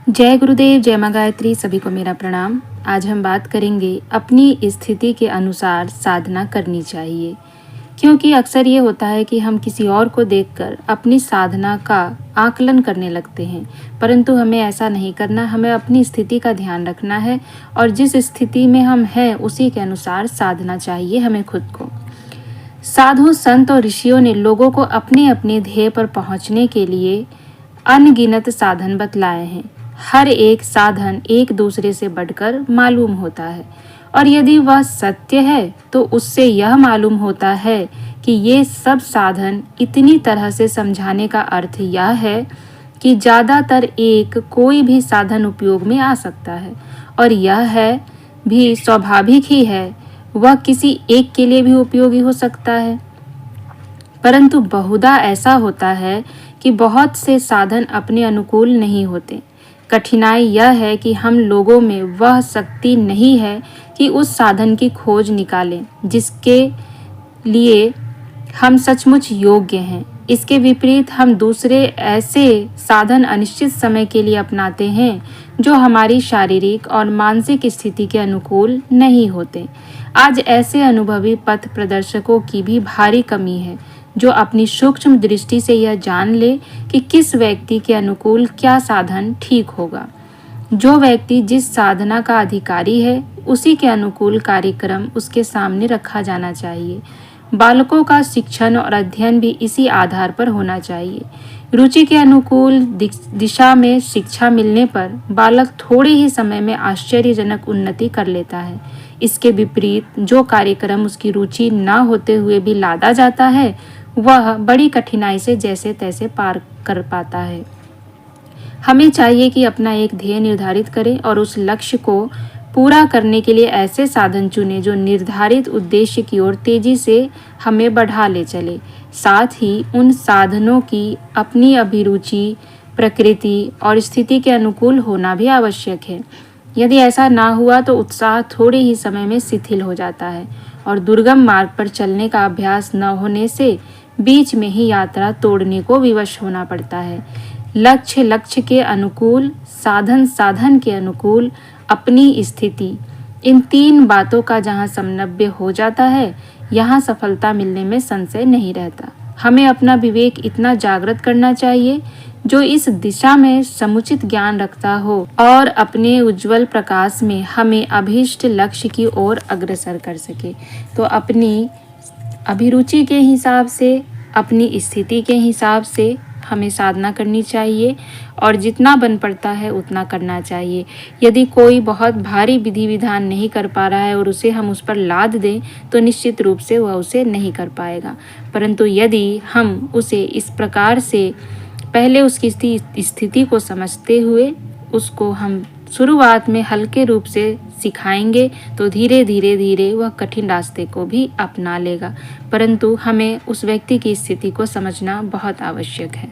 जय गुरुदेव, जय माँ गायत्री। सभी को मेरा प्रणाम। आज हम बात करेंगे अपनी स्थिति के अनुसार साधना करनी चाहिए, क्योंकि अक्सर ये होता है कि हम किसी और को देखकर अपनी साधना का आकलन करने लगते हैं, परंतु हमें ऐसा नहीं करना। हमें अपनी स्थिति का ध्यान रखना है और जिस स्थिति में हम हैं उसी के अनुसार साधना चाहिए हमें खुद को। साधु संत और ऋषियों ने लोगों को अपने अपने ध्येय पर पहुंचने के लिए अनगिनत साधन बतलाए हैं। हर एक साधन एक दूसरे से बढ़कर मालूम होता है, और यदि वह सत्य है तो उससे यह मालूम होता है कि ये सब साधन इतनी तरह से समझाने का अर्थ यह है कि ज़्यादातर एक कोई भी साधन उपयोग में आ सकता है, और यह है भी स्वाभाविक ही है वह किसी एक के लिए भी उपयोगी हो सकता है। परंतु बहुधा ऐसा होता है कि बहुत से साधन अपने अनुकूल नहीं होते। कठिनाई यह है कि हम लोगों में वह शक्ति नहीं है कि उस साधन की खोज निकालें जिसके लिए हम सचमुच योग्य हैं। इसके विपरीत हम दूसरे ऐसे साधन अनिश्चित समय के लिए अपनाते हैं जो हमारी शारीरिक और मानसिक स्थिति के अनुकूल नहीं होते। आज ऐसे अनुभवी पथ प्रदर्शकों की भी भारी कमी है जो अपनी सूक्ष्म दृष्टि से यह जान ले कि किस व्यक्ति के अनुकूल क्या साधन ठीक होगा। जो व्यक्ति जिस साधना का अधिकारी है उसी के अनुकूल कार्यक्रम उसके सामने रखा जाना चाहिए। बालकों का शिक्षण और अध्ययन भी इसी आधार पर होना चाहिए। रुचि के अनुकूल दिशा में शिक्षा मिलने पर बालक थोड़े ही समय में आश्चर्यजनक उन्नति कर लेता है। इसके विपरीत जो कार्यक्रम उसकी रुचि न होते हुए भी लादा जाता है वह बड़ी कठिनाई से जैसे तैसे पार कर पाता है। हमें चाहिए कि अपना एक ध्येय निर्धारित करें और उस लक्ष्य को पूरा करने के लिए ऐसे साधन चुनें जो निर्धारित उद्देश्य की ओर तेजी से हमें बढ़ा ले चले। साथ ही उन साधनों की अपनी अभिरुचि, प्रकृति और स्थिति के अनुकूल होना भी आवश्यक है। यदि ऐसा ना हुआ तो उत्साह थोड़े ही समय में शिथिल हो जाता है और दुर्गम मार्ग पर चलने का अभ्यास न होने से बीच में ही यात्रा तोड़ने को विवश होना पड़ता है। लक्ष्य के अनुकूल, साधन के अनुकूल, अपनी स्थिति, इन तीन बातों का जहाँ समन्वय हो जाता है यहाँ सफलता मिलने में संशय नहीं रहता। हमें अपना विवेक इतना जागृत करना चाहिए जो इस दिशा में समुचित ज्ञान रखता हो और अपने उज्जवल प्रकाश में हमें अभीष्ट लक्ष्य की ओर अग्रसर कर सके। तो अपनी अभिरुचि के हिसाब से, अपनी स्थिति के हिसाब से हमें साधना करनी चाहिए और जितना बन पड़ता है उतना करना चाहिए। यदि कोई बहुत भारी विधि विधान नहीं कर पा रहा है और उसे हम उस पर लाद दें तो निश्चित रूप से वह उसे नहीं कर पाएगा। परंतु यदि हम उसे इस प्रकार से पहले उसकी स्थिति को समझते हुए उसको हम शुरुआत में हल्के रूप से सिखाएंगे तो धीरे धीरे वह कठिन रास्ते को भी अपना लेगा। परंतु हमें उस व्यक्ति की स्थिति को समझना बहुत आवश्यक है।